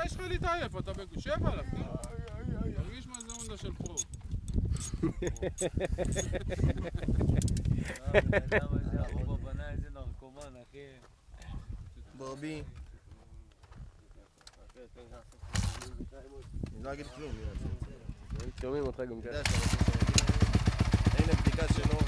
מה יש לך להתעייף? אתה בגושב עליו, תרגיש מה זה הונדה של פרו. הרוב הבנה איזה נרקומן, אחי. ברבי. אני לא אגיד כלום. שומעים אותך גם ככה. הנה בדיקה שלו.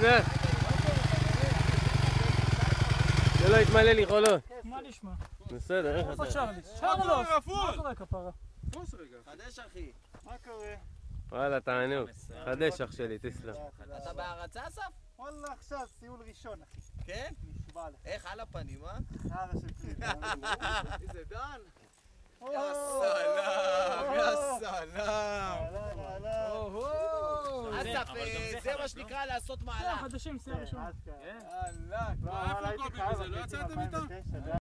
זה. זה לא יתמלא לי חולות. מה נשמע? בסדר, איך איפה אתה? שרלי? שרלוס! מה קורה כפרה? פוס רגע. חדש אחי. מה קורה? וואלה, תענוג. חדש אח שלי, תסלח. אתה בהרצה אסף? וואלה עכשיו טיול ראשון אחי. כן? נשבע לך. איך על הפנים, אה? הרה של פריד. איזה דן. יא סלאם, יא סלאם. אסף, אסף, זה מה שנקרא לעשות מהלך. חדשים, שיאה ראשונה. איפה קובי מזה? לא יצאתם איתה?